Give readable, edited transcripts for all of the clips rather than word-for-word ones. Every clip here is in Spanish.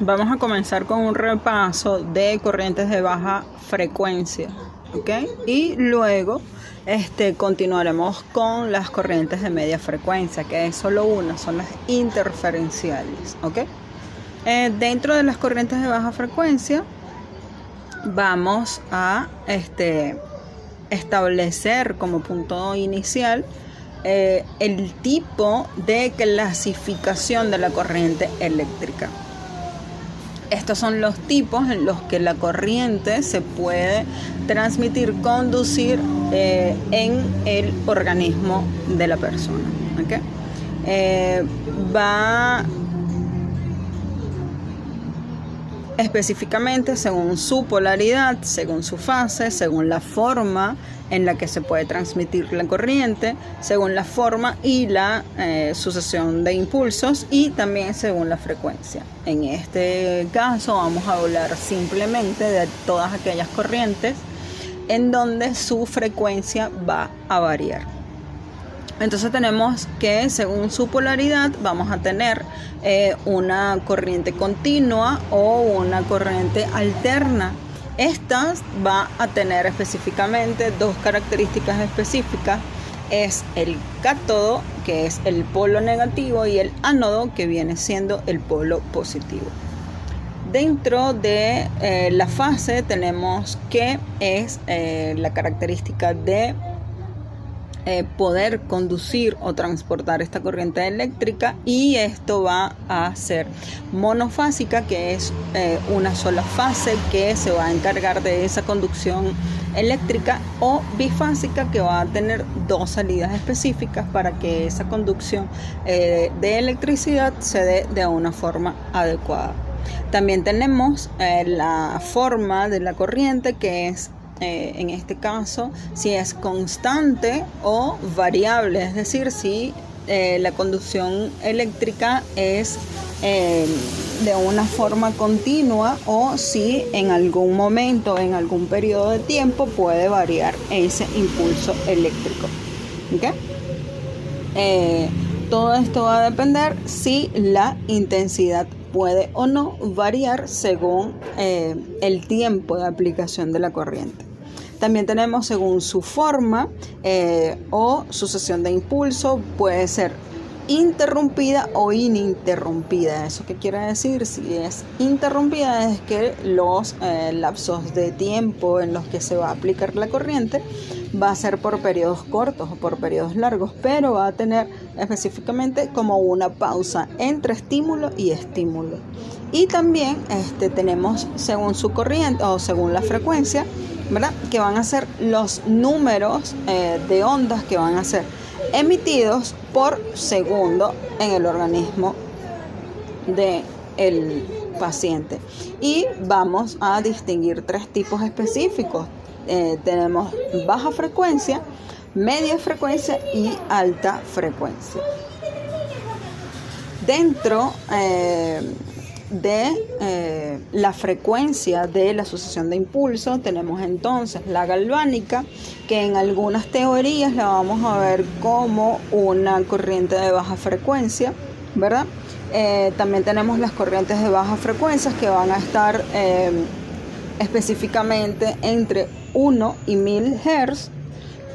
vamos a comenzar con un repaso de corrientes de baja frecuencia, ¿ok? Y luego continuaremos con las corrientes de media frecuencia, que es solo una, son las interferenciales, ¿ok? Dentro de las corrientes de baja frecuencia vamos a establecer como punto inicial el tipo de clasificación de la corriente eléctrica. Estos son los tipos en los que la corriente se puede transmitir, conducir en el organismo de la persona, ¿okay? Va específicamente según su polaridad, según su fase, según la forma en la que se puede transmitir la corriente, según la forma y la sucesión de impulsos, y también según la frecuencia. En este caso vamos a hablar simplemente de todas aquellas corrientes en donde su frecuencia va a variar. Entonces tenemos que según su polaridad vamos a tener una corriente continua o una corriente alterna. Esta va a tener específicamente dos características específicas. Es el cátodo, que es el polo negativo, y el ánodo, que viene siendo el polo positivo. Dentro de la fase tenemos que es la característica de poder conducir o transportar esta corriente eléctrica, y esto va a ser monofásica, que es una sola fase que se va a encargar de esa conducción eléctrica, o bifásica, que va a tener dos salidas específicas para que esa conducción de electricidad se dé de una forma adecuada. También tenemos la forma de la corriente, que es en este caso si es constante o variable, es decir, si la conducción eléctrica es de una forma continua, o si en algún momento, en algún periodo de tiempo puede variar ese impulso eléctrico, ¿okay? Todo esto va a depender si la intensidad puede o no variar según el tiempo de aplicación de la corriente. También tenemos según su forma o sucesión de impulso, puede ser interrumpida o ininterrumpida. ¿Eso qué quiere decir? Si es interrumpida, es que los lapsos de tiempo en los que se va a aplicar la corriente va a ser por periodos cortos o por periodos largos, pero va a tener específicamente como una pausa entre estímulo y estímulo. Y también tenemos según su corriente o según la frecuencia, ¿verdad?, que van a ser los números de ondas que van a ser emitidos por segundo en el organismo del paciente. Y vamos a distinguir tres tipos específicos. Tenemos baja frecuencia, media frecuencia y alta frecuencia. Dentro de la frecuencia de la sucesión de impulso tenemos entonces la galvánica, que en algunas teorías la vamos a ver como una corriente de baja frecuencia, ¿verdad? También tenemos las corrientes de baja frecuencia, que van a estar específicamente entre 1 y 1000 Hz,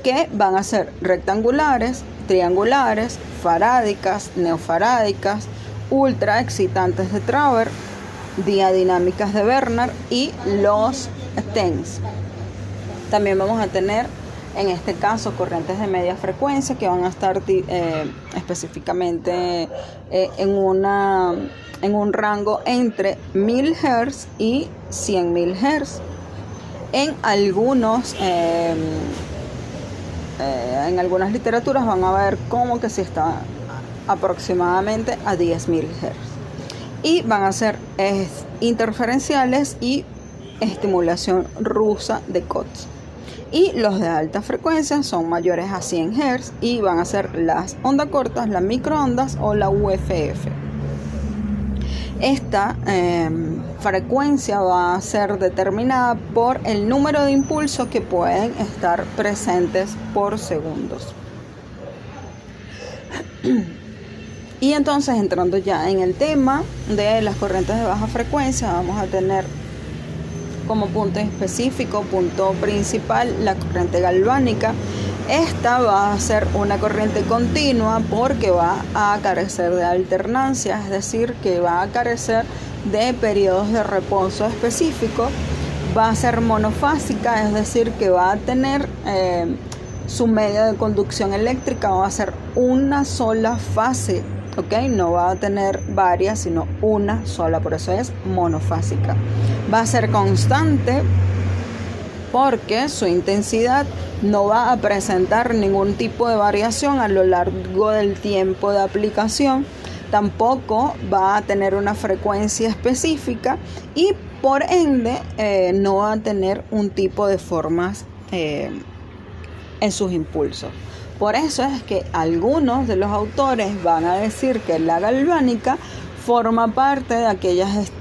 que van a ser rectangulares, triangulares, farádicas, neofarádicas, ultra excitantes de Traver, diadinámicas de Bernard y los TENS. También vamos a tener en este caso corrientes de media frecuencia, que van a estar específicamente en un rango entre 1000 Hz y 100.000 Hz. En algunas literaturas van a ver como que si está aproximadamente a 10.000 Hz, y van a ser interferenciales y estimulación rusa de Cotes. Y los de alta frecuencia son mayores a 100 Hz y van a ser las ondas cortas, las microondas o la UFF. Esta frecuencia va a ser determinada por el número de impulsos que pueden estar presentes por segundos. Y entonces, entrando ya en el tema de las corrientes de baja frecuencia, vamos a tener como punto específico, punto principal, la corriente galvánica. Esta va a ser una corriente continua porque va a carecer de alternancia, es decir, que va a carecer de periodos de reposo específicos. Va a ser monofásica, es decir, que va a tener su medio de conducción eléctrica, va a ser una sola fase, ¿ok? No va a tener varias, sino una sola, por eso es monofásica. Va a ser constante porque su intensidad no va a presentar ningún tipo de variación a lo largo del tiempo de aplicación. Tampoco va a tener una frecuencia específica y por ende no va a tener un tipo de formas en sus impulsos. Por eso es que algunos de los autores van a decir que la galvánica forma parte de aquellas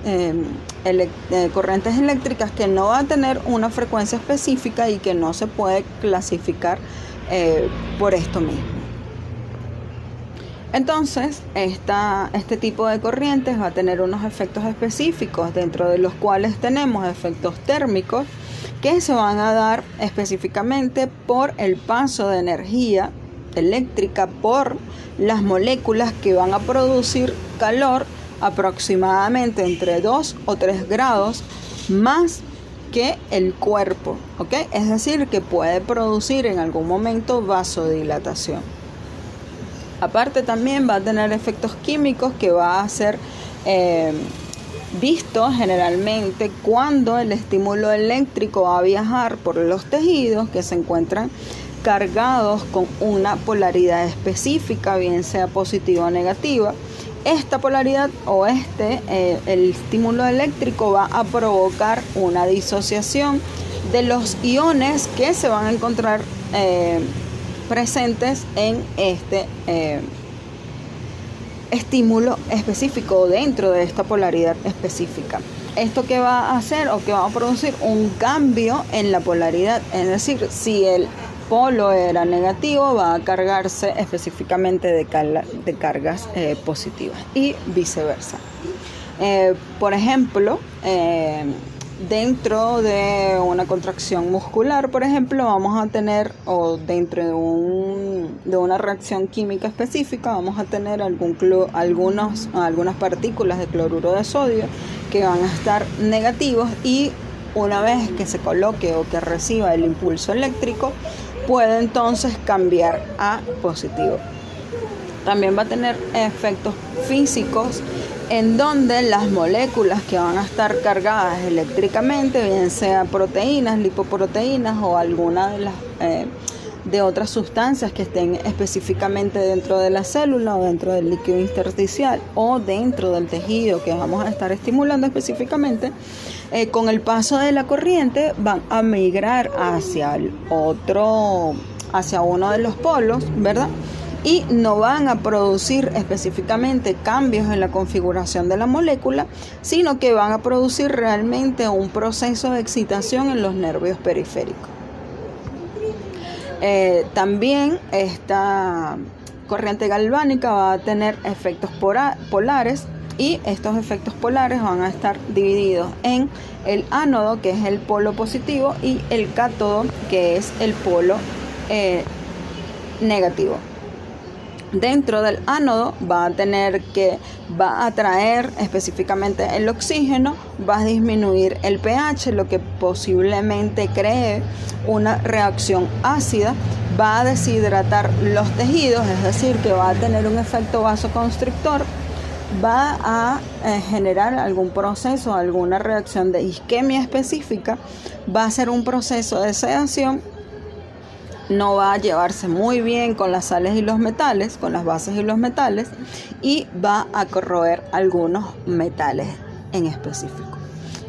corrientes eléctricas que no va a tener una frecuencia específica y que no se puede clasificar por esto mismo. Entonces, este tipo de corrientes va a tener unos efectos específicos, dentro de los cuales tenemos efectos térmicos que se van a dar específicamente por el paso de energía eléctrica por las moléculas que van a producir calor aproximadamente entre 2 o 3 grados más que el cuerpo, ¿ok? Es decir, que puede producir en algún momento vasodilatación. Aparte también va a tener efectos químicos que va a ser visto generalmente cuando el estímulo eléctrico va a viajar por los tejidos que se encuentran cargados con una polaridad específica, bien sea positiva o negativa. Esta polaridad o el estímulo eléctrico va a provocar una disociación de los iones que se van a encontrar presentes en este estímulo específico dentro de esta polaridad específica. ¿Esto qué va a hacer o qué va a producir? Un cambio en la polaridad, es decir, si el polo era negativo, va a cargarse específicamente de cargas positivas y viceversa. Por ejemplo, dentro de una contracción muscular, por ejemplo, vamos a tener, o dentro de una reacción química específica, vamos a tener algunas partículas de cloruro de sodio que van a estar negativos, y una vez que se coloque o que reciba el impulso eléctrico, puede entonces cambiar a positivo. También va a tener efectos físicos en donde las moléculas que van a estar cargadas eléctricamente, bien sea proteínas, lipoproteínas o alguna de otras sustancias que estén específicamente dentro de la célula o dentro del líquido intersticial o dentro del tejido que vamos a estar estimulando específicamente, con el paso de la corriente van a migrar hacia uno de los polos, ¿verdad? Y no van a producir específicamente cambios en la configuración de la molécula, sino que van a producir realmente un proceso de excitación en los nervios periféricos. También esta corriente galvánica va a tener efectos polares, y estos efectos polares van a estar divididos en el ánodo, que es el polo positivo, y el cátodo, que es el polo negativo. Dentro del ánodo va a atraer específicamente el oxígeno, va a disminuir el pH, lo que posiblemente cree una reacción ácida, va a deshidratar los tejidos, es decir, que va a tener un efecto vasoconstrictor, va a generar algún proceso, alguna reacción de isquemia específica, va a ser un proceso de sedación. No va a llevarse muy bien con las sales y los metales, con las bases y los metales, y va a corroer algunos metales en específico.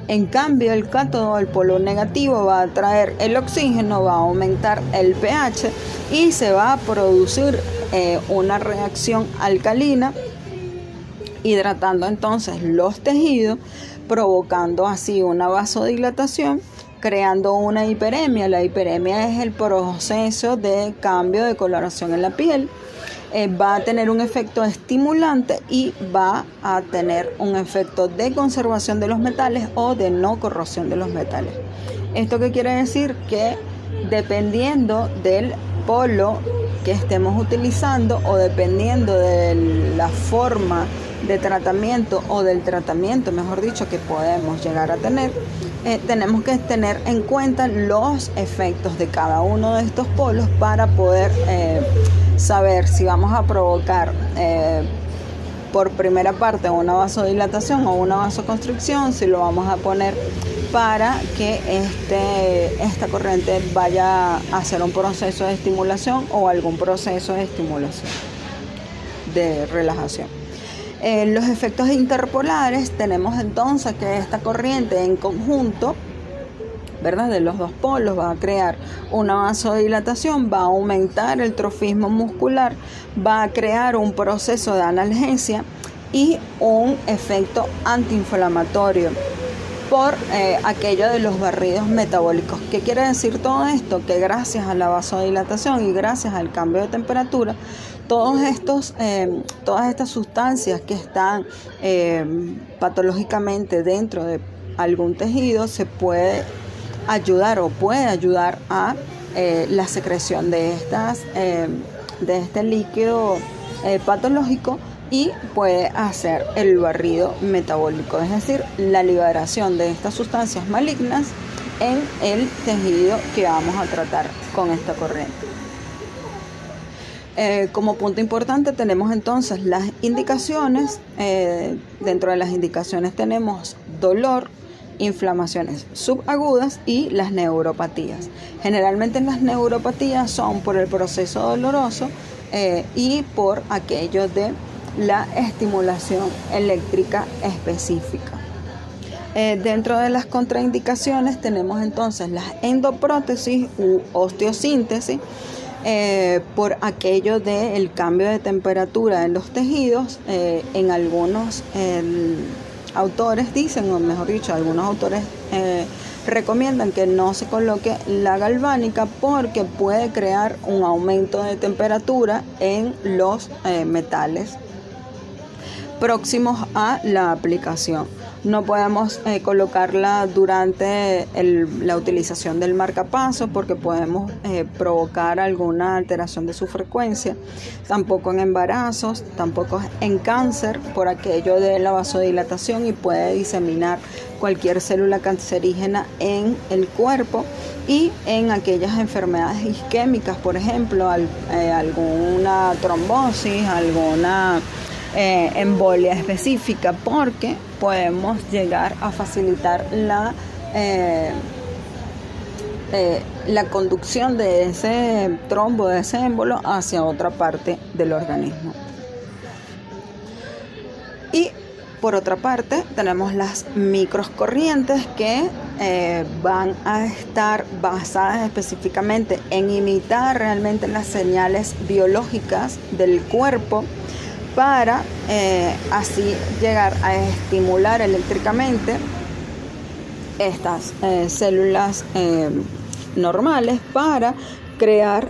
En cambio, el cátodo, el polo negativo, va a atraer el oxígeno, va a aumentar el pH y se va a producir una reacción alcalina, hidratando entonces los tejidos, provocando así una vasodilatación, creando una hiperemia. La hiperemia es el proceso de cambio de coloración en la piel. va a tener un efecto estimulante y va a tener un efecto de conservación de los metales o de no corrosión de los metales. ¿Esto qué quiere decir? Que dependiendo del polo que estemos utilizando o dependiendo de la forma de tratamiento o del tratamiento, mejor dicho, que podemos llegar a tener, tenemos que tener en cuenta los efectos de cada uno de estos polos para poder saber si vamos a provocar por primera parte una vasodilatación o una vasoconstricción, si lo vamos a poner para que esta corriente vaya a hacer un proceso de estimulación o algún proceso de estimulación, de relajación. Los efectos interpolares, tenemos entonces que esta corriente en conjunto, ¿verdad?, de los dos polos va a crear una vasodilatación, va a aumentar el trofismo muscular, va a crear un proceso de analgesia y un efecto antiinflamatorio por aquello de los barridos metabólicos. ¿Qué quiere decir todo esto? Que gracias a la vasodilatación y gracias al cambio de temperatura, todas estas sustancias que están patológicamente dentro de algún tejido se puede ayudar o puede ayudar a la secreción de este líquido patológico y puede hacer el barrido metabólico, es decir, la liberación de estas sustancias malignas en el tejido que vamos a tratar con esta corriente. Como punto importante tenemos entonces las indicaciones. Dentro de las indicaciones tenemos dolor, inflamaciones subagudas y las neuropatías. Generalmente las neuropatías son por el proceso doloroso y por aquello de la estimulación eléctrica específica. Dentro de las contraindicaciones tenemos entonces las endoprótesis u osteosíntesis, por aquello del cambio de temperatura en los tejidos. En algunos autores dicen, o mejor dicho, algunos autores recomiendan que no se coloque la galvánica porque puede crear un aumento de temperatura en los metales próximos a la aplicación. No podemos colocarla durante la utilización del marcapaso porque podemos provocar alguna alteración de su frecuencia. Tampoco en embarazos, tampoco en cáncer por aquello de la vasodilatación y puede diseminar cualquier célula cancerígena en el cuerpo. Y en aquellas enfermedades isquémicas, por ejemplo, alguna trombosis, alguna embolia específica, porque podemos llegar a facilitar la conducción de ese trombo, de ese émbolo hacia otra parte del organismo. Y por otra parte tenemos las microcorrientes que van a estar basadas específicamente en imitar realmente las señales biológicas del cuerpo para así llegar a estimular eléctricamente estas células normales para crear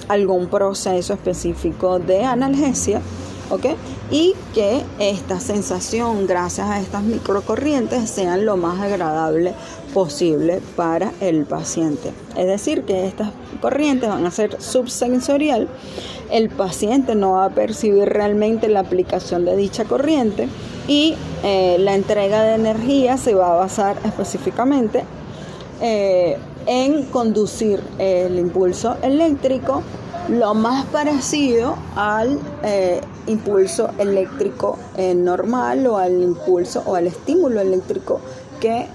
algún proceso específico de analgesia, ¿ok? Y que esta sensación, gracias a estas microcorrientes, sean lo más agradable posible para el paciente. Es decir, que estas corrientes van a ser subsensorial. El paciente no va a percibir realmente la aplicación de dicha corriente y la entrega de energía se va a basar específicamente en conducir el impulso eléctrico lo más parecido al impulso eléctrico normal o al impulso o al estímulo eléctrico que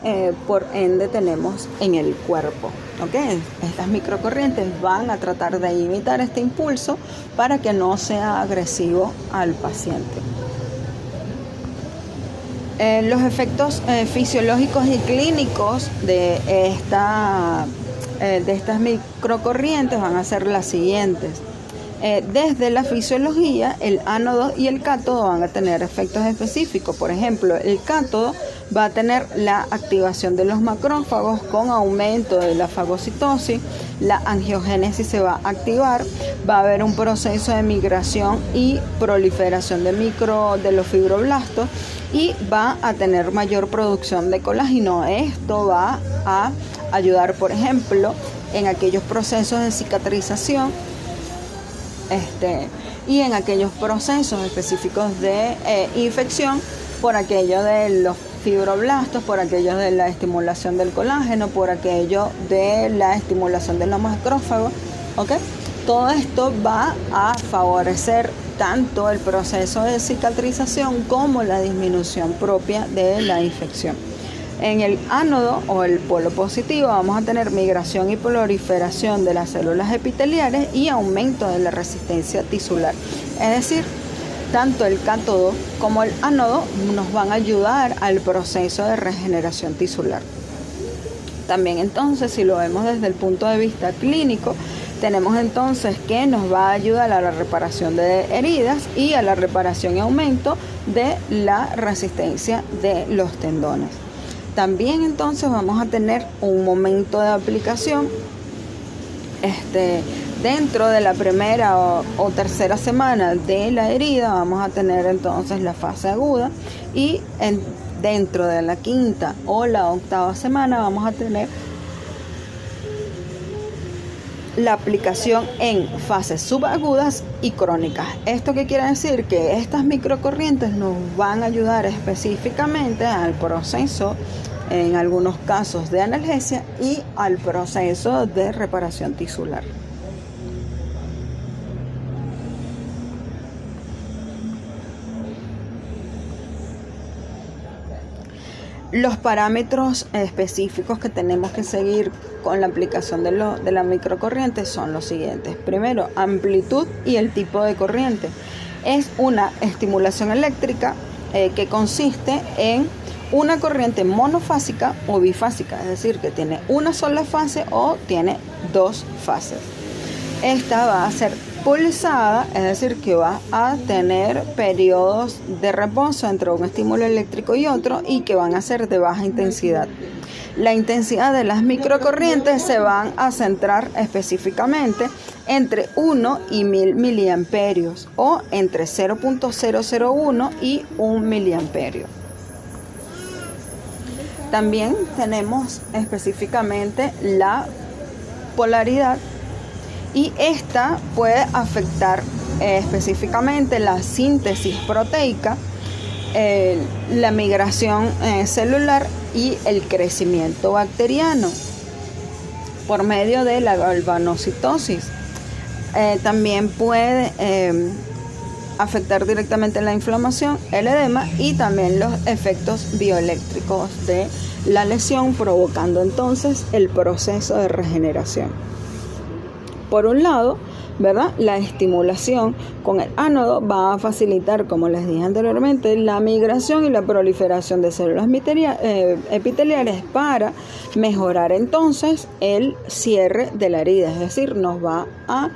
por ende tenemos en el cuerpo. ¿Okay? Estas microcorrientes van a tratar de imitar este impulso para que no sea agresivo al paciente. Los efectos fisiológicos y clínicos de estas microcorrientes van a ser las siguientes. Desde la fisiología, el ánodo y el cátodo van a tener efectos específicos. Por ejemplo, el cátodo va a tener la activación de los macrófagos con aumento de la fagocitosis, la angiogénesis se va a activar, va a haber un proceso de migración y proliferación de los fibroblastos y va a tener mayor producción de colágeno. Esto va a ayudar, por ejemplo, en aquellos procesos de cicatrización y en aquellos procesos específicos de infección, por aquello de los fibroblastos, por aquello de la estimulación del colágeno, por aquello de la estimulación de los macrófagos, ¿ok? Todo esto va a favorecer tanto el proceso de cicatrización como la disminución propia de la infección. En el ánodo o el polo positivo vamos a tener migración y proliferación de las células epiteliales y aumento de la resistencia tisular. Es decir, tanto el cátodo como el ánodo nos van a ayudar al proceso de regeneración tisular. También entonces, si lo vemos desde el punto de vista clínico, tenemos entonces que nos va a ayudar a la reparación de heridas y a la reparación y aumento de la resistencia de los tendones. También entonces vamos a tener un momento de aplicación dentro de la primera o tercera semana de la herida. Vamos a tener entonces la fase aguda y dentro de la quinta o la octava semana vamos a tener la aplicación en fases subagudas y crónicas. ¿Esto qué quiere decir? Que estas microcorrientes nos van a ayudar específicamente al proceso, en algunos casos, de analgesia y al proceso de reparación tisular. Los parámetros específicos que tenemos que seguir con la aplicación de la microcorriente son los siguientes. Primero, amplitud y el tipo de corriente. Es una estimulación eléctrica que consiste en una corriente monofásica o bifásica, es decir, que tiene una sola fase o tiene dos fases. Esta va a ser pulsada, es decir, que va a tener periodos de reposo entre un estímulo eléctrico y otro y que van a ser de baja intensidad. La intensidad de las microcorrientes se van a centrar específicamente entre 1 y 1000 miliamperios o entre 0.001 y 1 miliamperio. También tenemos específicamente la polaridad y esta puede afectar específicamente la síntesis proteica, la migración celular y el crecimiento bacteriano por medio de la galvanocitosis. También puede afectar directamente la inflamación, el edema y también los efectos bioeléctricos de la lesión, provocando entonces el proceso de regeneración. Por un lado, ¿verdad?, la estimulación con el ánodo va a facilitar, como les dije anteriormente, la migración y la proliferación de células epiteliales para mejorar entonces el cierre de la herida, es decir, nos va a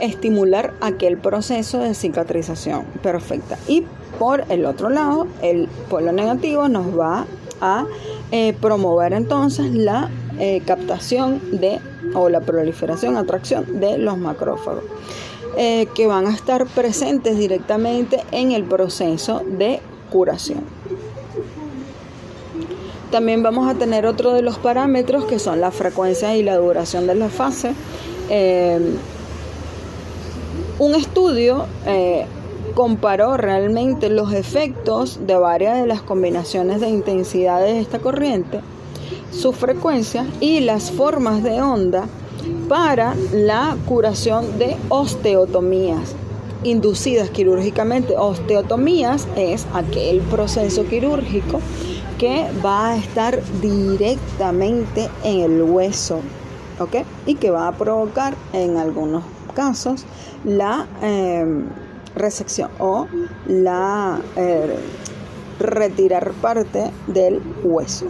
estimular aquel proceso de cicatrización perfecta. Y por el otro lado, el polo negativo nos va a promover entonces la captación o la proliferación, atracción de los macrófagos, que van a estar presentes directamente en el proceso de curación. También vamos a tener otro de los parámetros que son la frecuencia y la duración de la fase. Un estudio comparó realmente los efectos de varias de las combinaciones de intensidad de esta corriente, su frecuencia y las formas de onda para la curación de osteotomías inducidas quirúrgicamente. Osteotomías es aquel proceso quirúrgico que va a estar directamente en el hueso, ¿ok? Y que va a provocar en algunos casos la resección o la retirar parte del hueso.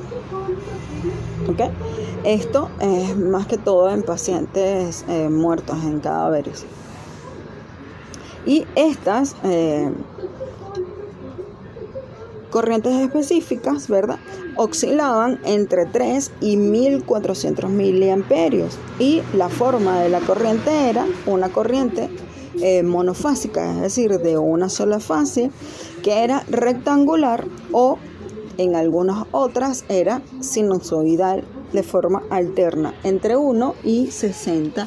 ¿Okay? Esto es más que todo en pacientes muertos, en cadáveres. Y estas corrientes específicas, ¿verdad?, oscilaban entre 3 y 1400 miliamperios. Y la forma de la corriente era una corriente monofásica, es decir, de una sola fase, que era rectangular, o en algunas otras era sinusoidal de forma alterna entre 1 y 60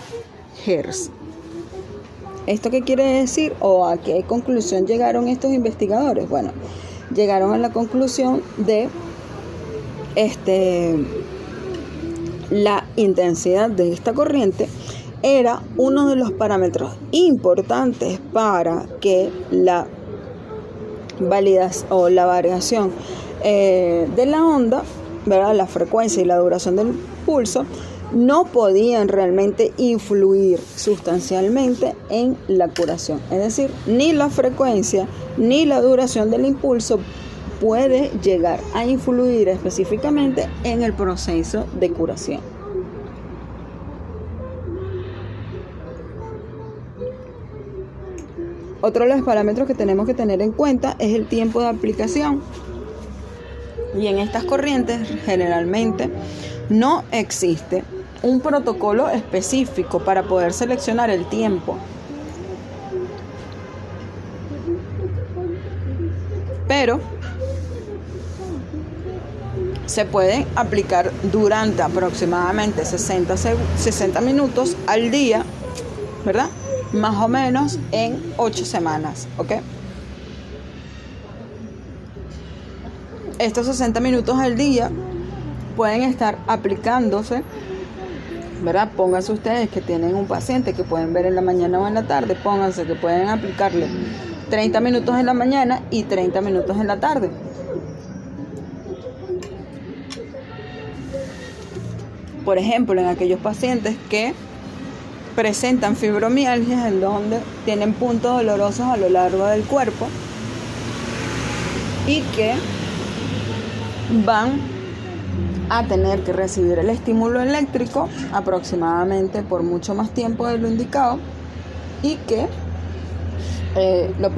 Hz. ¿Esto qué quiere decir o a qué conclusión llegaron estos investigadores? Bueno, llegaron a la conclusión de la intensidad de esta corriente era uno de los parámetros importantes para que la variación de la onda, ¿verdad?, la frecuencia y la duración del pulso, no podían realmente influir sustancialmente en la curación. Es decir, ni la frecuencia ni la duración del impulso puede llegar a influir específicamente en el proceso de curación. Otro de los parámetros que tenemos que tener en cuenta es el tiempo de aplicación. Y en estas corrientes generalmente no existe un protocolo específico para poder seleccionar el tiempo. Pero se puede aplicar durante aproximadamente 60 minutos al día, ¿verdad?, más o menos en 8 semanas, ¿ok? Estos 60 minutos al día pueden estar aplicándose, ¿verdad? Pónganse ustedes que tienen un paciente que pueden ver en la mañana o en la tarde, pónganse que pueden aplicarle 30 minutos en la mañana y 30 minutos en la tarde. Por ejemplo, en aquellos pacientes que presentan fibromialgias, en donde tienen puntos dolorosos a lo largo del cuerpo y que van a tener que recibir el estímulo eléctrico aproximadamente por mucho más tiempo de lo indicado, y que lo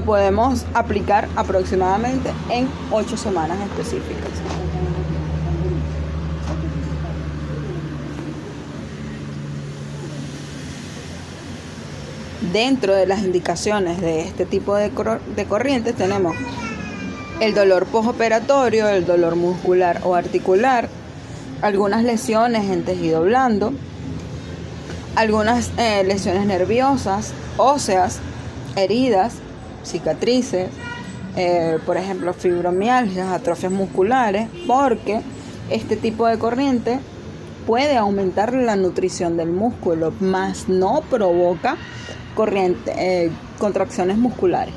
podemos aplicar aproximadamente en 8 semanas específicas. Dentro de las indicaciones de este tipo de corrientes tenemos el dolor postoperatorio, el dolor muscular o articular, algunas lesiones en tejido blando, algunas lesiones nerviosas, óseas, heridas, cicatrices, por ejemplo, fibromialgias, atrofias musculares, porque este tipo de corriente puede aumentar la nutrición del músculo, mas no provoca contracciones musculares.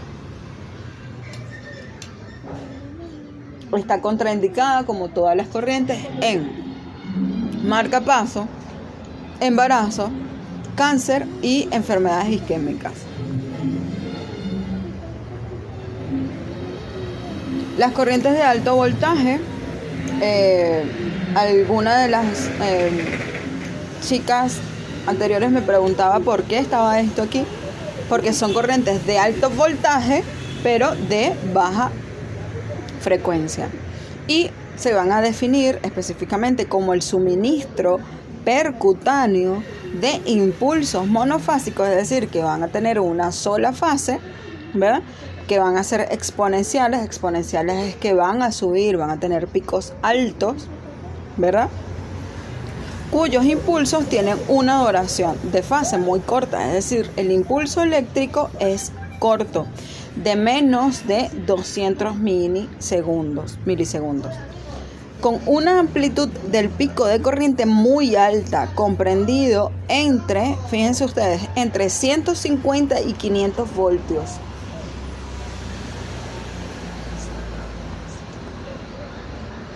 Está contraindicada, como todas las corrientes, en marcapaso, embarazo, cáncer y enfermedades isquémicas. Las corrientes de alto voltaje, alguna de las chicas anteriores me preguntaba por qué estaba esto aquí, porque son corrientes de alto voltaje pero de baja frecuencia, y se van a definir específicamente como el suministro percutáneo de impulsos monofásicos, es decir, que van a tener una sola fase, ¿verdad?, que van a ser exponenciales es que van a subir, van a tener picos altos, ¿verdad?, cuyos impulsos tienen una duración de fase muy corta, es decir, el impulso eléctrico es corto, de menos de 200 milisegundos, con una amplitud del pico de corriente muy alta, comprendido entre, fíjense ustedes, entre 150 y 500 voltios.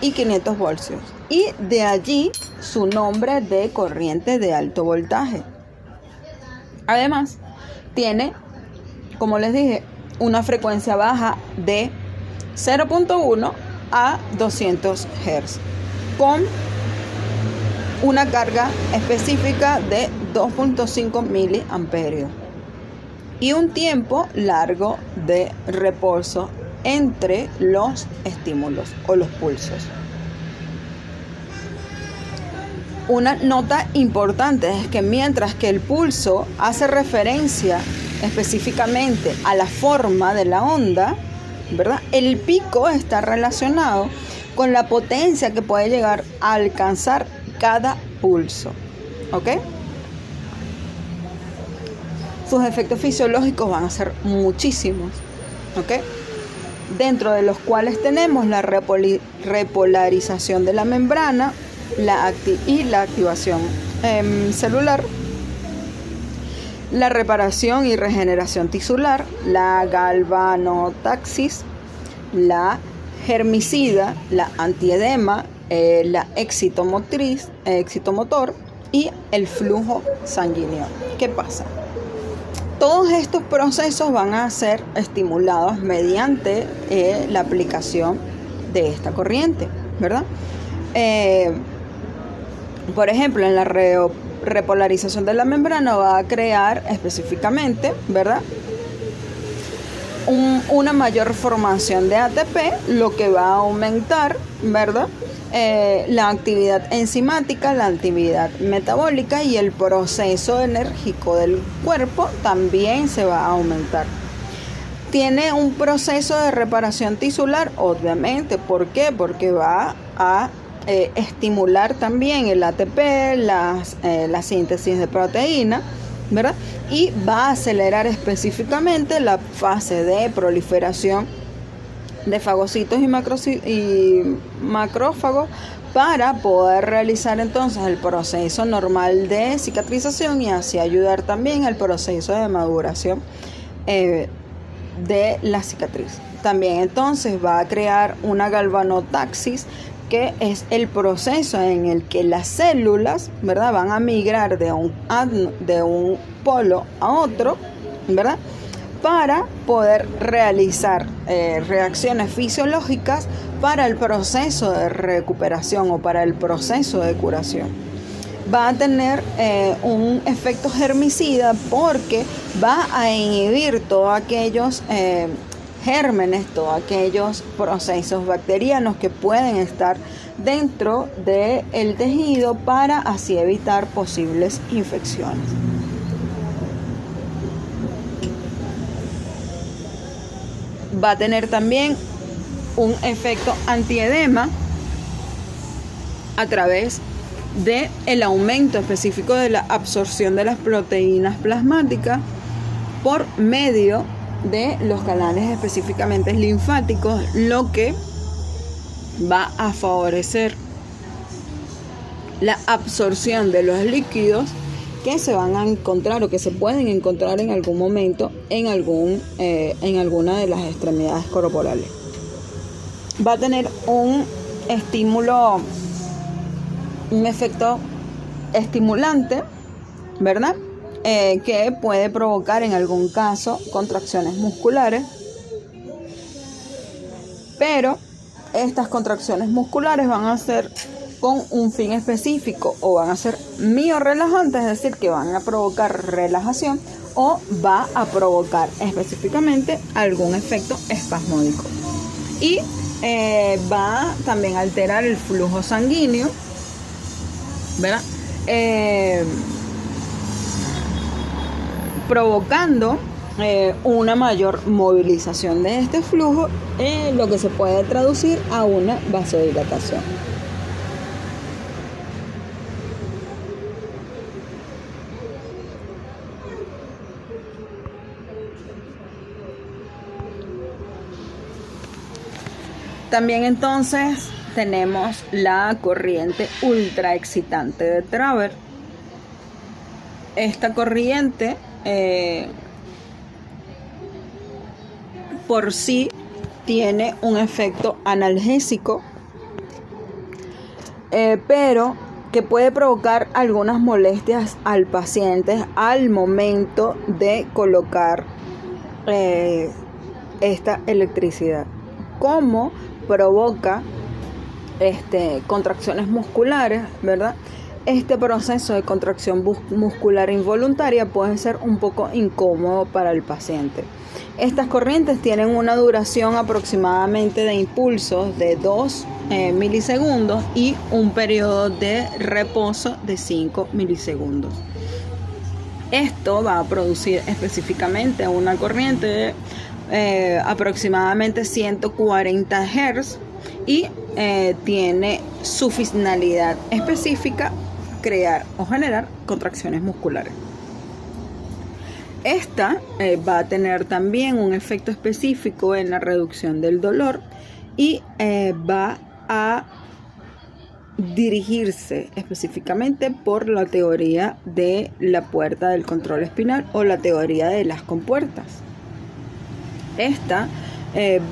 Y 500 voltios. Y de allí su nombre de corriente de alto voltaje. Además, tiene, como les dije, una frecuencia baja de 0.1 a 200 Hz, con una carga específica de 2.5 miliamperios y un tiempo largo de reposo entre los estímulos o los pulsos. Una nota importante es que mientras que el pulso hace referencia específicamente a la forma de la onda, ¿verdad?, el pico está relacionado con la potencia que puede llegar a alcanzar cada pulso. ¿Ok? Sus efectos fisiológicos van a ser muchísimos. ¿Ok? Dentro de los cuales tenemos la repolarización de la membrana y la activación celular, la reparación y regeneración tisular, la galvanotaxis, la germicida, la antiedema, la excitomotor y el flujo sanguíneo. ¿Qué pasa? Todos estos procesos van a ser estimulados mediante la aplicación de esta corriente, ¿verdad? Por ejemplo, en la repolarización de la membrana va a crear específicamente, ¿verdad?, una mayor formación de ATP, lo que va a aumentar, ¿verdad?, la actividad enzimática, la actividad metabólica y el proceso enérgico del cuerpo también se va a aumentar. Tiene un proceso de reparación tisular, obviamente. ¿Por qué? Porque va a estimular también el ATP, la síntesis de proteína, ¿verdad? Y va a acelerar específicamente la fase de proliferación de fagocitos y macrófagos para poder realizar entonces el proceso normal de cicatrización y así ayudar también al proceso de maduración de la cicatriz. También entonces va a crear una galvanotaxis, que es el proceso en el que las células, ¿verdad?, van a migrar de un polo a otro, ¿verdad?, para poder realizar reacciones fisiológicas para el proceso de recuperación o para el proceso de curación. Va a tener un efecto germicida porque va a inhibir todos aquellos gérmenes, todos aquellos procesos bacterianos que pueden estar dentro del tejido para así evitar posibles infecciones. Va a tener también un efecto antiedema a través del aumento específico de la absorción de las proteínas plasmáticas por medio de los canales específicamente linfáticos, lo que va a favorecer la absorción de los líquidos que se van a encontrar o que se pueden encontrar en algún momento en alguna de las extremidades corporales. Va a tener un efecto estimulante, ¿verdad?, que puede provocar en algún caso contracciones musculares, pero estas contracciones musculares van a ser con un fin específico, o van a ser miorelajantes, es decir, que van a provocar relajación, o va a provocar específicamente algún efecto espasmódico. Y va también a alterar el flujo sanguíneo, ¿verdad?, provocando una mayor movilización de este flujo, lo que se puede traducir a una vasodilatación. También entonces tenemos la corriente ultraexcitante de Travers. Esta corriente por sí tiene un efecto analgésico, pero que puede provocar algunas molestias al paciente al momento de colocar esta electricidad, como provoca contracciones musculares, ¿verdad?, este proceso de contracción muscular involuntaria puede ser un poco incómodo para el paciente. Estas corrientes tienen una duración aproximadamente de impulsos de 2 milisegundos y un periodo de reposo de 5 milisegundos. Esto va a producir específicamente una corriente de aproximadamente 140 Hz y tiene su finalidad específica crear o generar contracciones musculares. Esta va a tener también un efecto específico en la reducción del dolor y va a dirigirse específicamente por la teoría de la puerta del control espinal o la teoría de las compuertas. Esta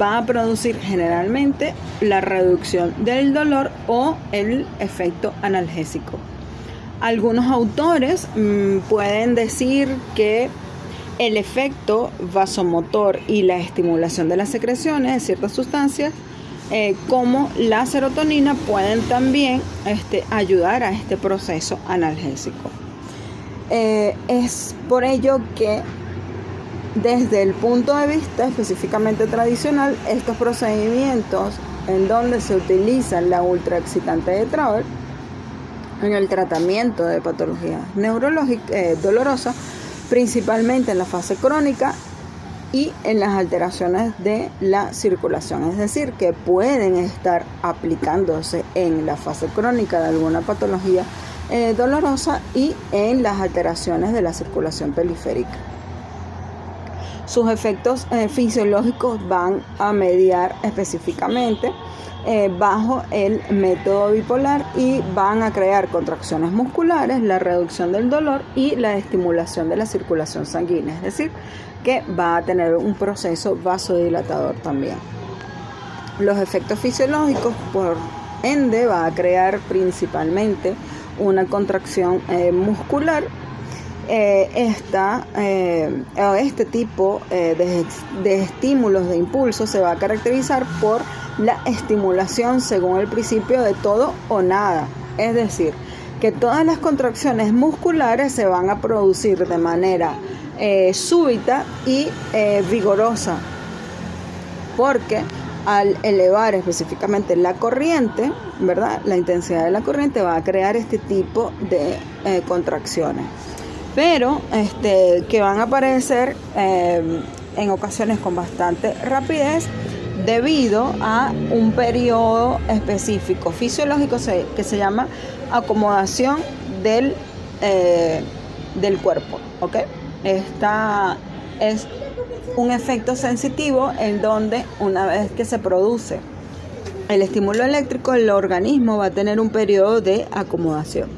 va a producir generalmente la reducción del dolor o el efecto analgésico. Algunos autores pueden decir que el efecto vasomotor y la estimulación de las secreciones de ciertas sustancias como la serotonina pueden también ayudar a este proceso analgésico. Es por ello que desde el punto de vista específicamente tradicional, estos procedimientos en donde se utiliza la ultraexcitante de Travers en el tratamiento de patologías neurológicas dolorosas, principalmente en la fase crónica y en las alteraciones de la circulación, es decir, que pueden estar aplicándose en la fase crónica de alguna patología dolorosa y en las alteraciones de la circulación periférica. Sus efectos fisiológicos van a mediar específicamente bajo el método bipolar y van a crear contracciones musculares, la reducción del dolor y la estimulación de la circulación sanguínea, es decir, que va a tener un proceso vasodilatador también. Los efectos fisiológicos, por ende, va a crear principalmente una contracción muscular. Este tipo de estímulos de impulso se va a caracterizar por la estimulación según el principio de todo o nada, es decir, que todas las contracciones musculares se van a producir de manera súbita y vigorosa, porque al elevar específicamente la corriente, ¿verdad?, la intensidad de la corriente va a crear este tipo de contracciones, pero que van a aparecer en ocasiones con bastante rapidez debido a un periodo específico fisiológico que se llama acomodación del cuerpo, ¿ok? Esta es un efecto sensitivo en donde una vez que se produce el estímulo eléctrico, el organismo va a tener un periodo de acomodación.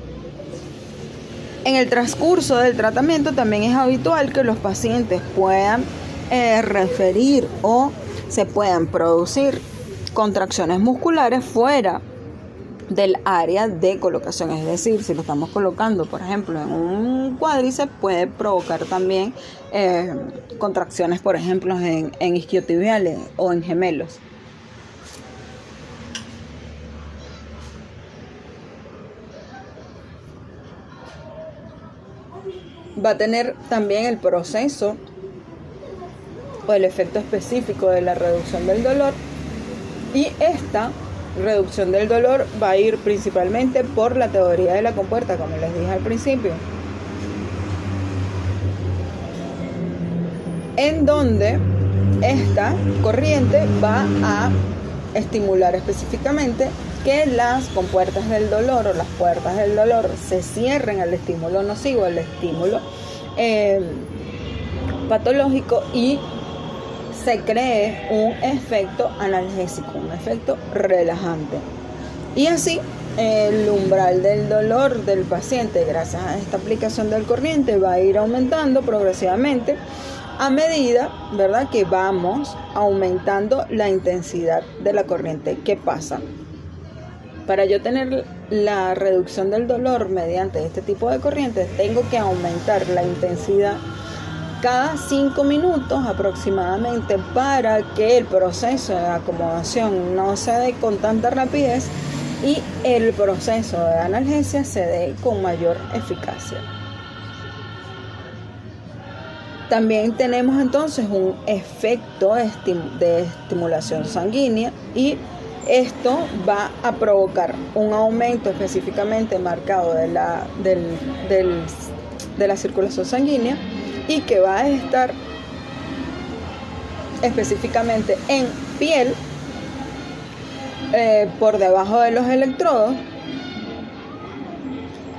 En el transcurso del tratamiento también es habitual que los pacientes puedan referir o se puedan producir contracciones musculares fuera del área de colocación, es decir, si lo estamos colocando, por ejemplo, en un cuádriceps, puede provocar también contracciones, por ejemplo, en isquiotibiales o en gemelos. Va a tener también el proceso o el efecto específico de la reducción del dolor, y esta reducción del dolor va a ir principalmente por la teoría de la compuerta, como les dije al principio, en donde esta corriente va a estimular específicamente que las compuertas del dolor o las puertas del dolor se cierren al estímulo nocivo, al estímulo patológico, y se cree un efecto analgésico, un efecto relajante. Y así el umbral del dolor del paciente, gracias a esta aplicación del corriente, va a ir aumentando progresivamente a medida, ¿verdad?, que vamos aumentando la intensidad de la corriente. ¿Qué pasa? Para yo tener la reducción del dolor mediante este tipo de corrientes, tengo que aumentar la intensidad cada 5 minutos aproximadamente para que el proceso de acomodación no se dé con tanta rapidez y el proceso de analgesia se dé con mayor eficacia. También tenemos entonces un efecto de estimulación sanguínea, y esto va a provocar un aumento específicamente marcado de la circulación sanguínea, y que va a estar específicamente en piel, por debajo de los electrodos,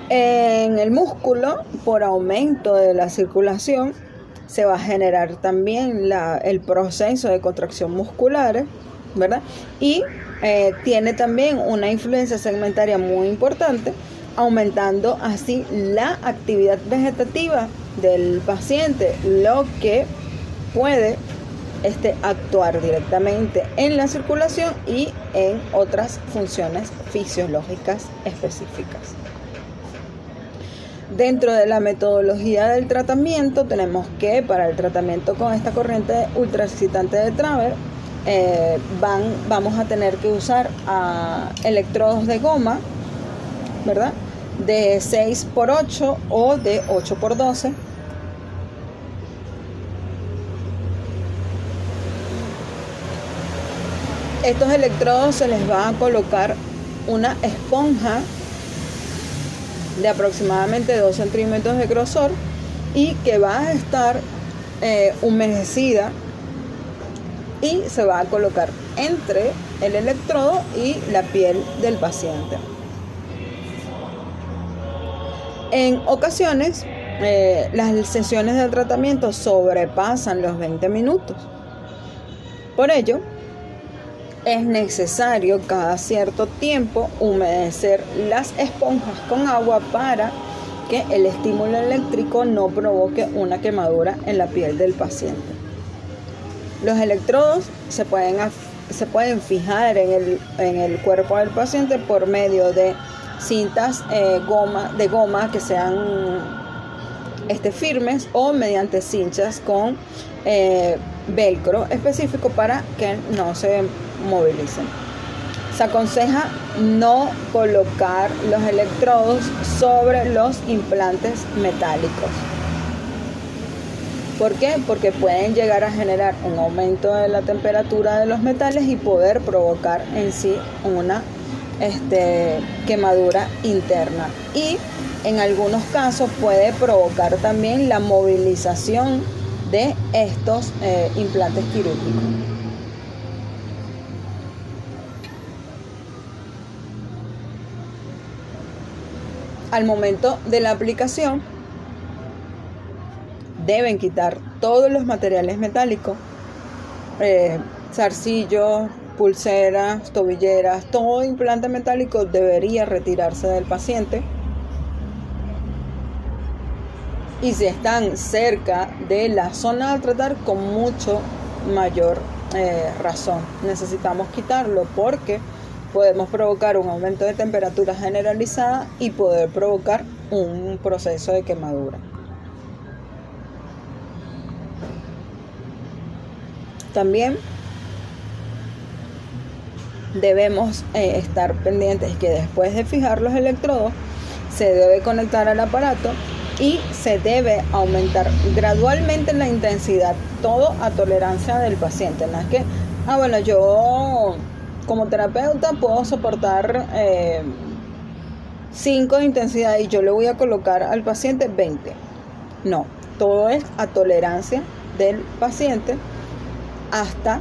en el músculo. Por aumento de la circulación se va a generar también el proceso de contracción muscular, ¿verdad? Y tiene también una influencia segmentaria muy importante, aumentando así la actividad vegetativa del paciente, lo que puede actuar directamente en la circulación y en otras funciones fisiológicas específicas. Dentro de la metodología del tratamiento, tenemos que para el tratamiento con esta corriente ultraexcitante de Traber, vamos a tener que usar electrodos de goma, ¿verdad? De 6x8 o de 8x12. Estos electrodos se les va a colocar una esponja de aproximadamente 2 centímetros de grosor, y que va a estar humedecida, y se va a colocar entre el electrodo y la piel del paciente. En ocasiones, las sesiones de tratamiento sobrepasan los 20 minutos. Por ello, es necesario cada cierto tiempo humedecer las esponjas con agua para que el estímulo eléctrico no provoque una quemadura en la piel del paciente. Los electrodos se pueden fijar en el cuerpo del paciente por medio de cintas de goma que sean firmes, o mediante cinchas con velcro específico para que no se movilicen. Se aconseja no colocar los electrodos sobre los implantes metálicos. ¿Por qué? Porque pueden llegar a generar un aumento de la temperatura de los metales y poder provocar en sí una quemadura interna, y en algunos casos puede provocar también la movilización de estos implantes quirúrgicos. Al momento de la aplicación, deben quitar todos los materiales metálicos, zarcillos, pulseras, tobilleras, todo implante metálico debería retirarse del paciente. Y si están cerca de la zona a tratar, con mucho mayor razón necesitamos quitarlo, porque podemos provocar un aumento de temperatura generalizada y poder provocar un proceso de quemadura. También debemos estar pendientes que después de fijar los electrodos se debe conectar al aparato y se debe aumentar gradualmente la intensidad, todo a tolerancia del paciente. No es que, yo como terapeuta puedo soportar 5 de intensidad y yo le voy a colocar al paciente 20. No, todo es a tolerancia del paciente hasta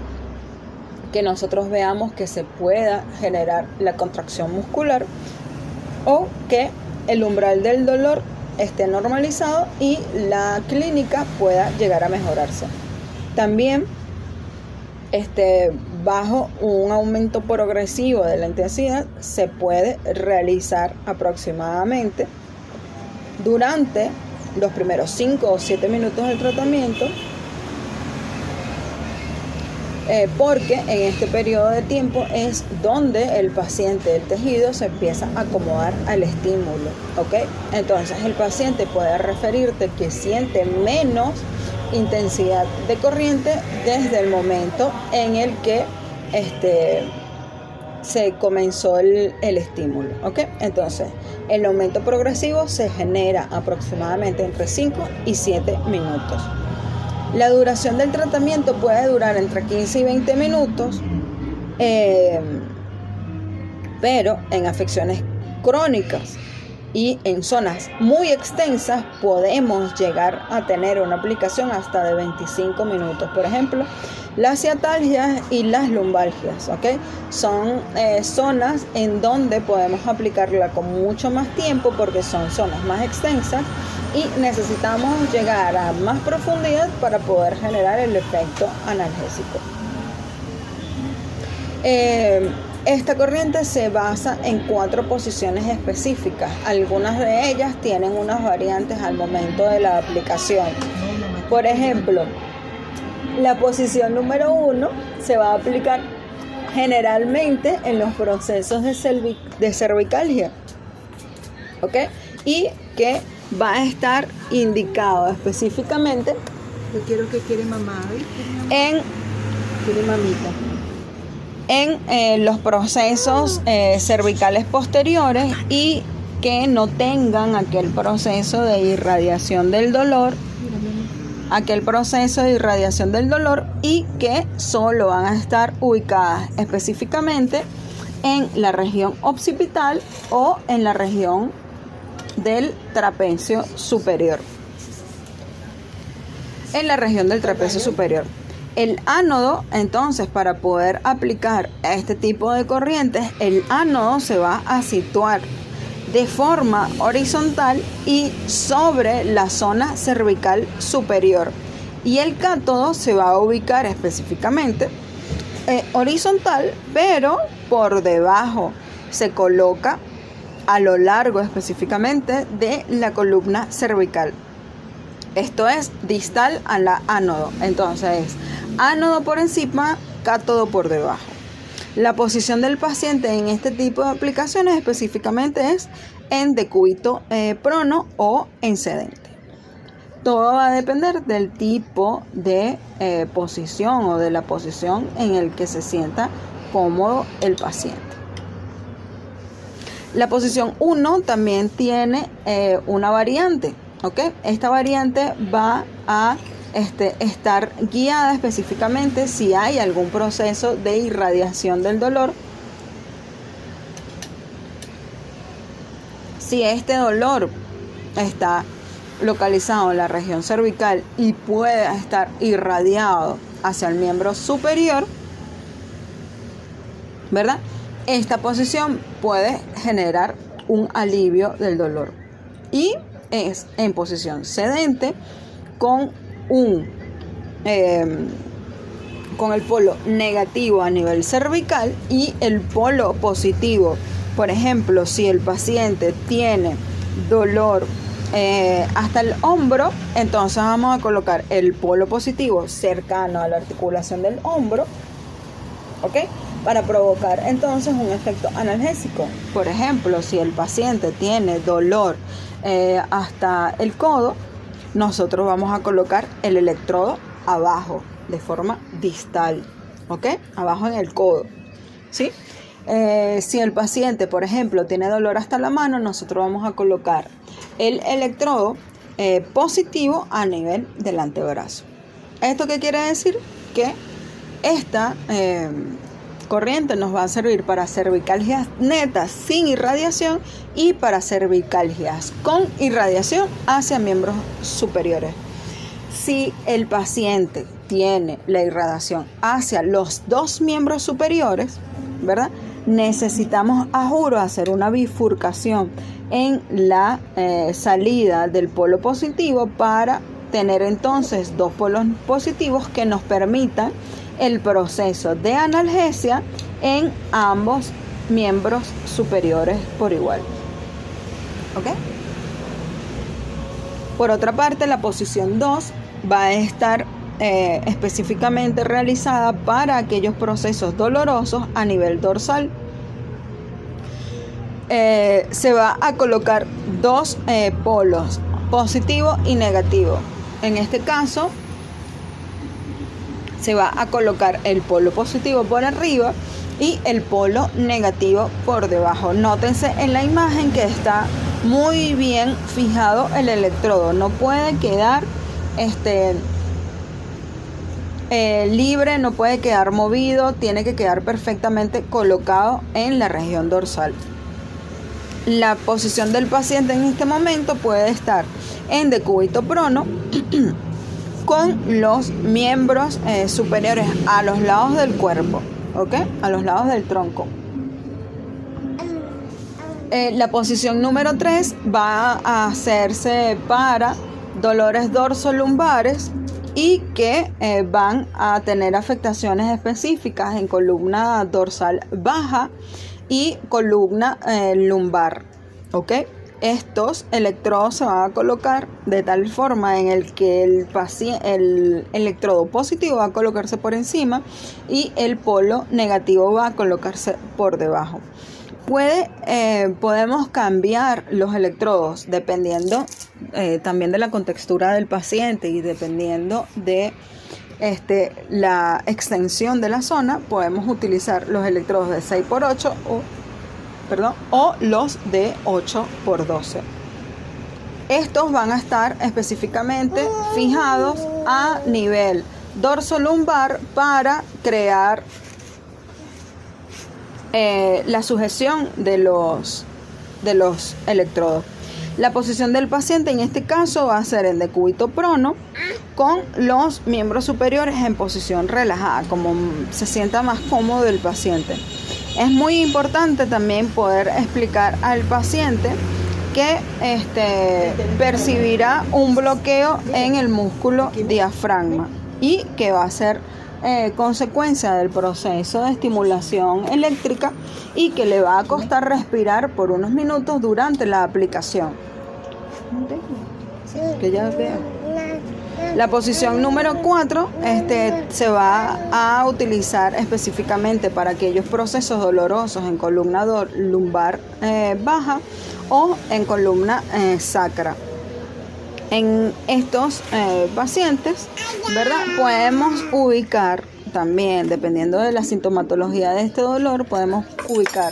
que nosotros veamos que se pueda generar la contracción muscular o que el umbral del dolor esté normalizado y la clínica pueda llegar a mejorarse. También bajo un aumento progresivo de la intensidad se puede realizar aproximadamente durante los primeros 5 o 7 minutos del tratamiento, porque en este periodo de tiempo es donde el paciente, el tejido, se empieza a acomodar al estímulo, ¿ok? Entonces el paciente puede referirte que siente menos intensidad de corriente desde el momento en el que se comenzó el estímulo, ¿ok? Entonces, el aumento progresivo se genera aproximadamente entre 5 y 7 minutos. La duración del tratamiento puede durar entre 15 y 20 minutos, pero en afecciones crónicas y en zonas muy extensas podemos llegar a tener una aplicación hasta de 25 minutos. Por ejemplo, las ciatalgias y las lumbalgias, ¿ok? Son zonas en donde podemos aplicarla con mucho más tiempo porque son zonas más extensas y necesitamos llegar a más profundidad para poder generar el efecto analgésico. Esta corriente se basa en 4 posiciones específicas. Algunas de ellas tienen unas variantes al momento de la aplicación. Por ejemplo, la posición número 1 se va a aplicar generalmente en los procesos de cervicalgia, ¿ok? Y que va a estar indicado específicamente Yo quiero que quiere mamá, en quiere mamita. los procesos cervicales posteriores y que no tengan aquel proceso de irradiación del dolor, y que solo van a estar ubicadas específicamente en la región occipital o en la región del trapecio superior. El ánodo, entonces, para poder aplicar este tipo de corrientes, el ánodo se va a situar de forma horizontal y sobre la zona cervical superior. Y el cátodo se va a ubicar específicamente horizontal, pero por debajo. Se coloca a lo largo específicamente de la columna cervical. Esto es distal a la ánodo. Entonces, ánodo por encima, cátodo por debajo. La posición del paciente en este tipo de aplicaciones específicamente es en decúbito prono o en sedente. Todo va a depender del tipo de posición o de la posición en el que se sienta cómodo el paciente. La posición 1 también tiene una variante, ¿ok? Esta variante va a estar guiada específicamente si hay algún proceso de irradiación del dolor. Si este dolor está localizado en la región cervical y puede estar irradiado hacia el miembro superior, ¿verdad? Esta posición puede generar un alivio del dolor y es en posición sedente con el polo negativo a nivel cervical y el polo positivo. Por ejemplo, si el paciente tiene dolor hasta el hombro, entonces vamos a colocar el polo positivo cercano a la articulación del hombro, ¿ok? Para provocar entonces un efecto analgésico. Por ejemplo, si el paciente tiene dolor hasta el codo, nosotros vamos a colocar el electrodo abajo, de forma distal, ¿ok? Abajo en el codo, ¿sí? Si el paciente, por ejemplo, tiene dolor hasta la mano, nosotros vamos a colocar el electrodo positivo a nivel del antebrazo. ¿Esto qué quiere decir? Que esta corriente nos va a servir para cervicalgias netas sin irradiación y para cervicalgias con irradiación hacia miembros superiores. Si el paciente tiene la irradiación hacia los 2 miembros superiores, ¿verdad? Necesitamos, a juro, hacer una bifurcación en la salida del polo positivo para tener entonces 2 polos positivos que nos permitan el proceso de analgesia en ambos miembros superiores por igual. ¿Ok? Por otra parte, la posición 2 va a estar específicamente realizada para aquellos procesos dolorosos a nivel dorsal. Se va a colocar 2 polos, positivo y negativo. En este caso, se va a colocar el polo positivo por arriba y el polo negativo por debajo. Nótense en la imagen que está muy bien fijado el electrodo, no puede quedar libre, no puede quedar movido, tiene que quedar perfectamente colocado en la región dorsal. La posición del paciente en este momento puede estar en decúbito prono con los miembros superiores a los lados del cuerpo, ¿ok? A los lados del tronco. La posición número 3 va a hacerse para dolores dorsolumbares y que van a tener afectaciones específicas en columna dorsal baja y columna lumbar, ¿ok? Estos electrodos se van a colocar de tal forma en el que el electrodo positivo va a colocarse por encima y el polo negativo va a colocarse por debajo. Podemos cambiar los electrodos dependiendo también de la contextura del paciente y dependiendo de la extensión de la zona. Podemos utilizar los electrodos de 6x8 o los de 8x12. Estos van a estar específicamente fijados a nivel dorsolumbar para crear la sujeción de los electrodos. La posición del paciente en este caso va a ser en decúbito prono con los miembros superiores en posición relajada, como se sienta más cómodo el paciente. Es muy importante también poder explicar al paciente que percibirá un bloqueo en el músculo diafragma y que va a ser consecuencia del proceso de estimulación eléctrica y que le va a costar respirar por unos minutos durante la aplicación. Que ya veo. La posición número 4 se va a utilizar específicamente para aquellos procesos dolorosos en columna lumbar baja o en columna sacra. En estos pacientes, ¿verdad? Podemos ubicar también, dependiendo de la sintomatología de este dolor, podemos ubicar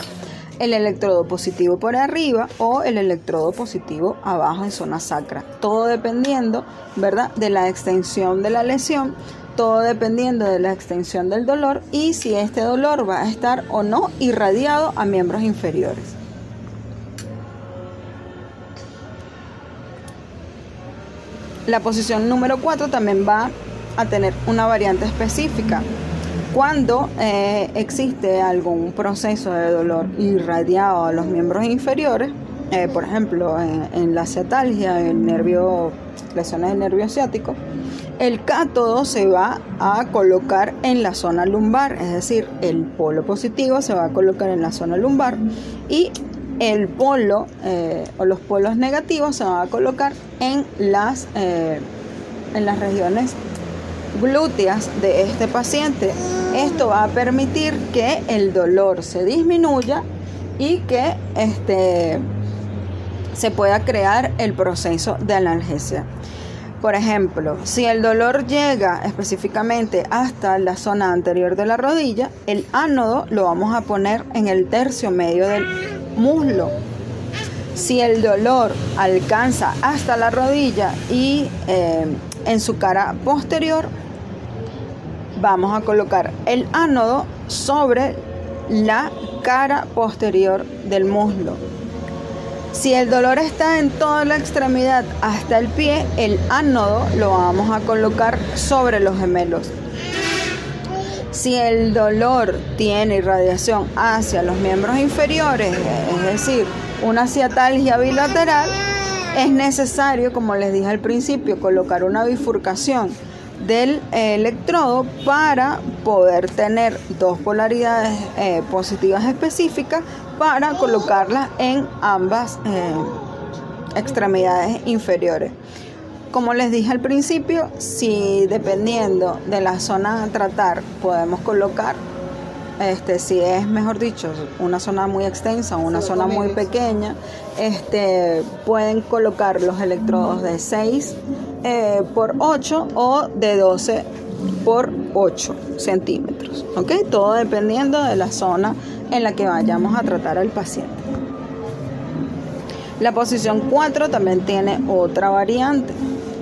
el electrodo positivo por arriba o el electrodo positivo abajo en zona sacra. Todo dependiendo, ¿verdad?, de la extensión de la lesión, todo dependiendo de la extensión del dolor y si este dolor va a estar o no irradiado a miembros inferiores. La posición número 4 también va a tener una variante específica. Cuando existe algún proceso de dolor irradiado a los miembros inferiores, por ejemplo en la ciatalgia, lesiones del nervio ciático, el cátodo se va a colocar en la zona lumbar, es decir, el polo positivo se va a colocar en la zona lumbar y el polo o los polos negativos se van a colocar en las regiones glúteas de este paciente. Esto va a permitir que el dolor se disminuya y que se pueda crear el proceso de analgesia. Por ejemplo, si el dolor llega específicamente hasta la zona anterior de la rodilla, el ánodo lo vamos a poner en el tercio medio del muslo. Si el dolor alcanza hasta la rodilla y en su cara posterior, vamos a colocar el ánodo sobre la cara posterior del muslo. Si el dolor está en toda la extremidad hasta el pie, el ánodo lo vamos a colocar sobre los gemelos. Si el dolor tiene irradiación hacia los miembros inferiores, es decir, una ciatalgia bilateral, es necesario, como les dije al principio, colocar una bifurcación del electrodo para poder tener dos polaridades positivas específicas para colocarlas en ambas extremidades inferiores. Como les dije al principio, si dependiendo de la zona a tratar podemos colocar, si es, mejor dicho, una zona muy extensa o una zona muy pequeña, pueden colocar los electrodos de 6 por 8 o de 12 por 8 centímetros. minutos, ¿ok? Todo dependiendo de la zona en la que vayamos a tratar al paciente. La posición 4 también tiene otra variante.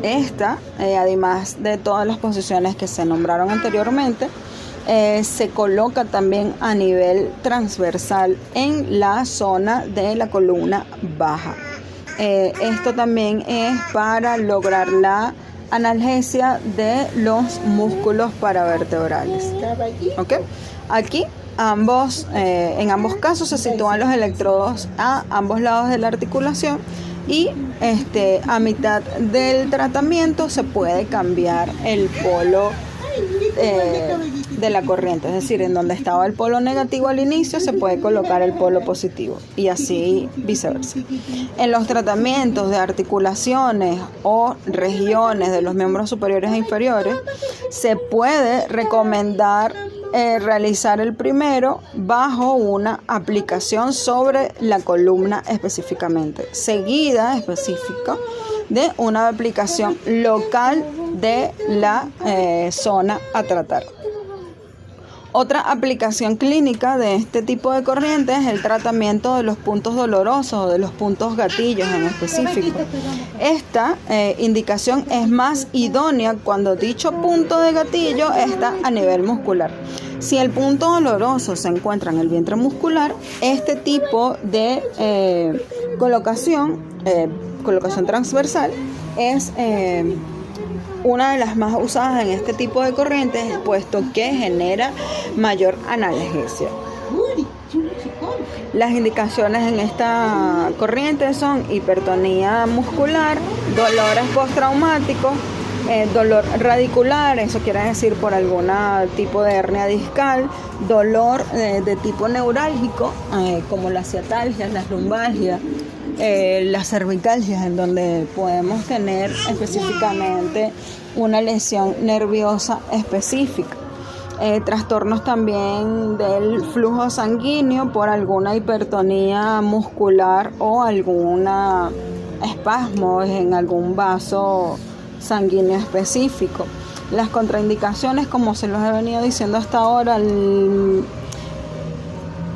Esta, además de todas las posiciones que se nombraron anteriormente, se coloca también a nivel transversal en la zona de la columna baja. Esto también es para lograr la analgesia de los músculos paravertebrales. ¿Okay? Aquí en ambos casos se sitúan los electrodos a ambos lados de la articulación y a mitad del tratamiento se puede cambiar el polo de la corriente, es decir, en donde estaba el polo negativo al inicio se puede colocar el polo positivo y así viceversa. En los tratamientos de articulaciones o regiones de los miembros superiores e inferiores se puede recomendar realizar el primero bajo una aplicación sobre la columna específicamente, seguida específica de una aplicación local de la zona a tratar. Otra aplicación clínica de este tipo de corriente es el tratamiento de los puntos dolorosos o de los puntos gatillos en específico. Esta indicación es más idónea cuando dicho punto de gatillo está a nivel muscular. Si el punto doloroso se encuentra en el vientre muscular, este tipo de colocación transversal es una de las más usadas en este tipo de corrientes, puesto que genera mayor analgesia. Las indicaciones en esta corriente son hipertonía muscular, dolores postraumáticos, dolor radicular, eso quiere decir por algún tipo de hernia discal, dolor de tipo neurálgico, como las ciatalgias, las lumbalgias, las cervicalgias, en donde podemos tener específicamente una lesión nerviosa específica. Trastornos también del flujo sanguíneo por alguna hipertonía muscular o alguna espasmo en algún vaso sanguíneo específico. Las contraindicaciones, como se los he venido diciendo hasta ahora, el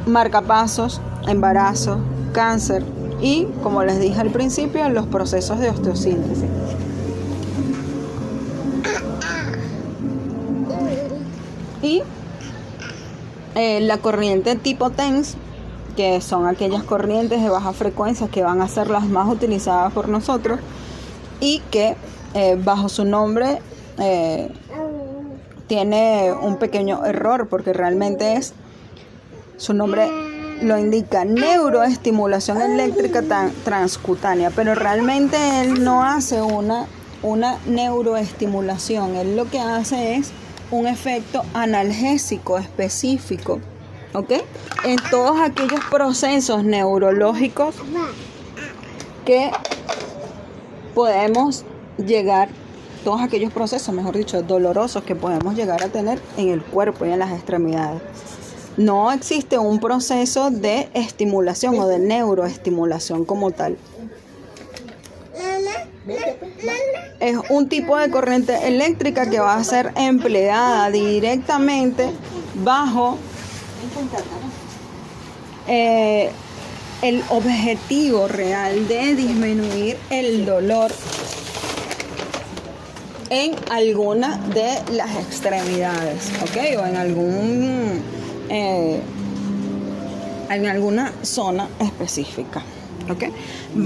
marcapasos, embarazo, cáncer y, como les dije al principio, los procesos de osteosíntesis. Y la corriente tipo TENS, que son aquellas corrientes de baja frecuencia que van a ser las más utilizadas por nosotros y que bajo su nombre tiene un pequeño error, porque realmente su nombre lo indica, neuroestimulación eléctrica transcutánea, pero realmente él no hace una neuroestimulación, él lo que hace es un efecto analgésico específico, ¿ok? En todos aquellos procesos neurológicos que podemos llegar, todos aquellos procesos, mejor dicho, dolorosos que podemos llegar a tener en el cuerpo y en las extremidades. No existe un proceso de estimulación o de neuroestimulación como tal. Es un tipo de corriente eléctrica que va a ser empleada directamente bajo el objetivo real de disminuir el dolor en alguna de las extremidades, ¿ok? O en alguna zona específica, ¿ok?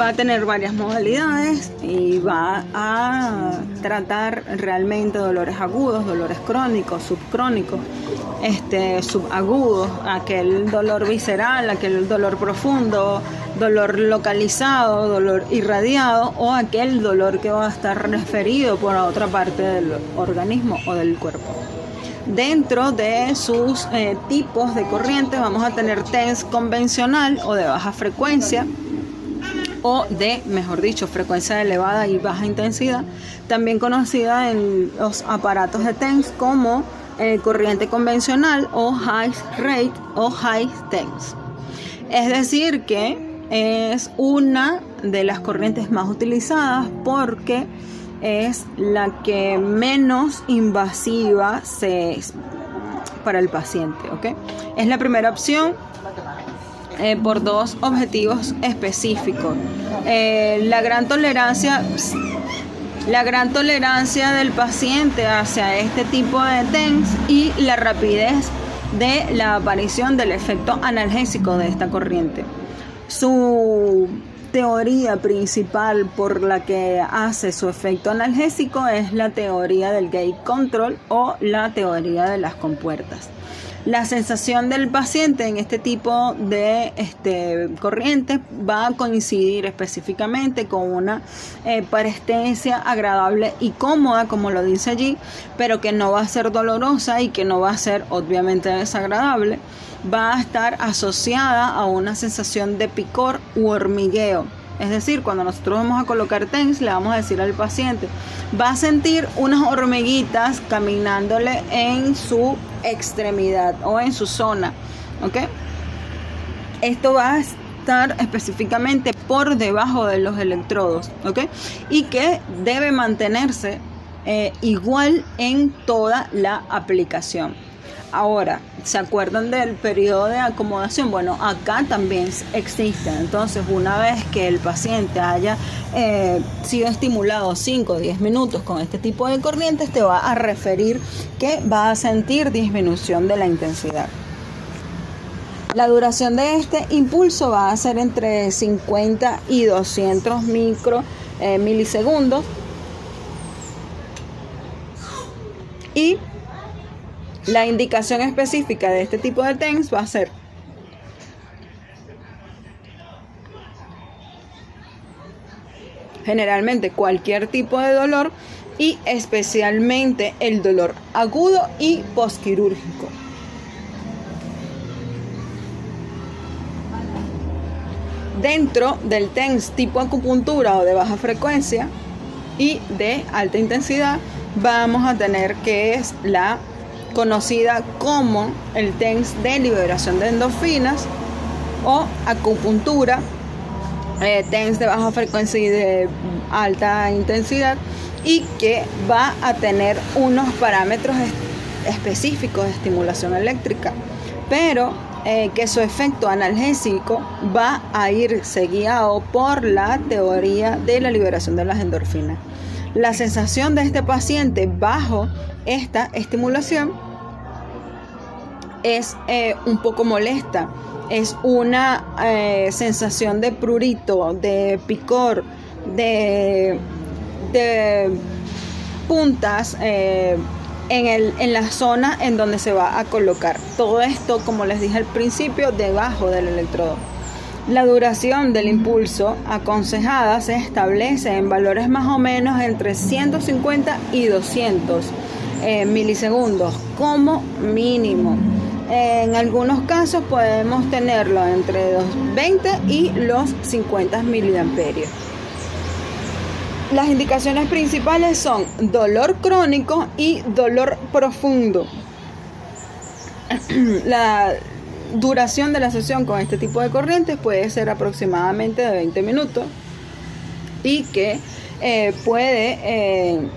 Va a tener varias modalidades y va a tratar realmente dolores agudos, dolores crónicos, subcrónicos, subagudos, aquel dolor visceral, aquel dolor profundo, dolor localizado, dolor irradiado o aquel dolor que va a estar referido por otra parte del organismo o del cuerpo. Dentro de sus tipos de corriente vamos a tener TENS convencional o de baja frecuencia, o de, mejor dicho, frecuencia elevada y baja intensidad, también conocida en los aparatos de TENS como corriente convencional o high rate o high TENS. Es decir que es una de las corrientes más utilizadas porque es la que menos invasiva se para el paciente, ¿ok? Es la primera opción por dos objetivos específicos. La gran tolerancia del paciente hacia este tipo de TENS y la rapidez de la aparición del efecto analgésico de esta corriente. Su teoría principal por la que hace su efecto analgésico es la teoría del gate control o la teoría de las compuertas. La sensación del paciente en este tipo de corriente va a coincidir específicamente con una parestesia agradable y cómoda, como lo dice allí, pero que no va a ser dolorosa y que no va a ser obviamente desagradable. Va a estar asociada a una sensación de picor u hormigueo. Es decir, cuando nosotros vamos a colocar TENS, le vamos a decir al paciente, va a sentir unas hormiguitas caminándole en su extremidad o en su zona, ¿ok? Esto va a estar específicamente por debajo de los electrodos, ¿ok? Y que debe mantenerse igual en toda la aplicación. Ahora, ¿se acuerdan del periodo de acomodación? Bueno, acá también existe. Entonces, una vez que el paciente haya sido estimulado 5 o 10 minutos con este tipo de corrientes, te va a referir que va a sentir disminución de la intensidad. La duración de este impulso va a ser entre 50 y 200 milisegundos. Y la indicación específica de este tipo de TENS va a ser generalmente cualquier tipo de dolor y especialmente el dolor agudo y posquirúrgico. Dentro del TENS tipo acupuntura o de baja frecuencia y de alta intensidad vamos a tener que es la conocida como el TENS de liberación de endorfinas o acupuntura, TENS de baja frecuencia y de alta intensidad, y que va a tener unos parámetros específicos de estimulación eléctrica, pero que su efecto analgésico va a irse guiado por la teoría de la liberación de las endorfinas. La sensación de este paciente bajo esta estimulación es un poco molesta, es una sensación de prurito, de picor, de puntas en la zona en donde se va a colocar. Todo esto, como les dije al principio, debajo del electrodo. La duración del impulso aconsejada se establece en valores más o menos entre 150 y 200 milisegundos como mínimo. En algunos casos podemos tenerlo entre los 20 y los 50 miliamperios. Las indicaciones principales son dolor crónico y dolor profundo. La duración de la sesión con este tipo de corrientes puede ser aproximadamente de 20 minutos y que puede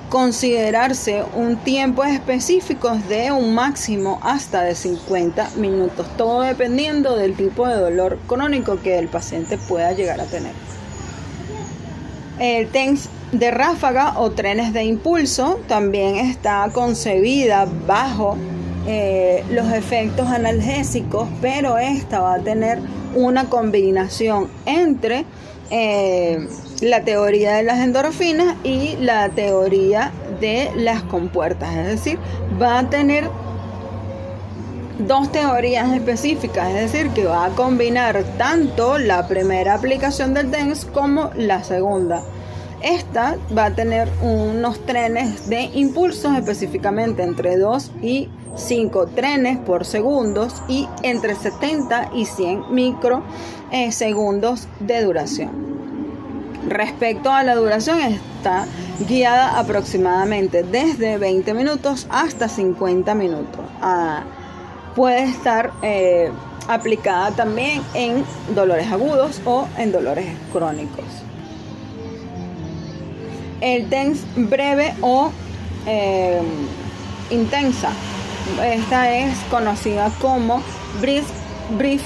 considerarse un tiempo específico de un máximo hasta de 50 minutos, todo dependiendo del tipo de dolor crónico que el paciente pueda llegar a tener. El TENS de ráfaga o trenes de impulso también está concebida bajo los efectos analgésicos, pero esta va a tener una combinación entre la teoría de las endorfinas y la teoría de las compuertas, es decir, va a tener dos teorías específicas, es decir, que va a combinar tanto la primera aplicación del TENS como la segunda. Esta va a tener unos trenes de impulsos específicamente entre 2 y 5 trenes por segundos y entre 70 y 100 microsegundos de duración. Respecto a la duración, está guiada aproximadamente desde 20 minutos hasta 50 minutos. Puede estar aplicada también en dolores agudos o en dolores crónicos. El TENS breve o intensa Esta es conocida como Brief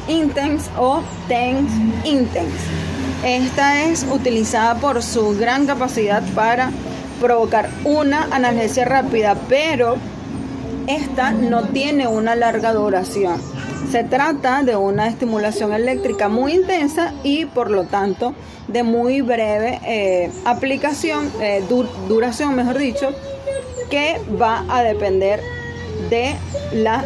Intense o Tense Intense. Esta es utilizada por su gran capacidad para provocar una analgesia rápida, pero esta no tiene una larga duración. Se trata de una estimulación eléctrica muy intensa y por lo tanto de muy breve duración, mejor dicho, que va a depender de la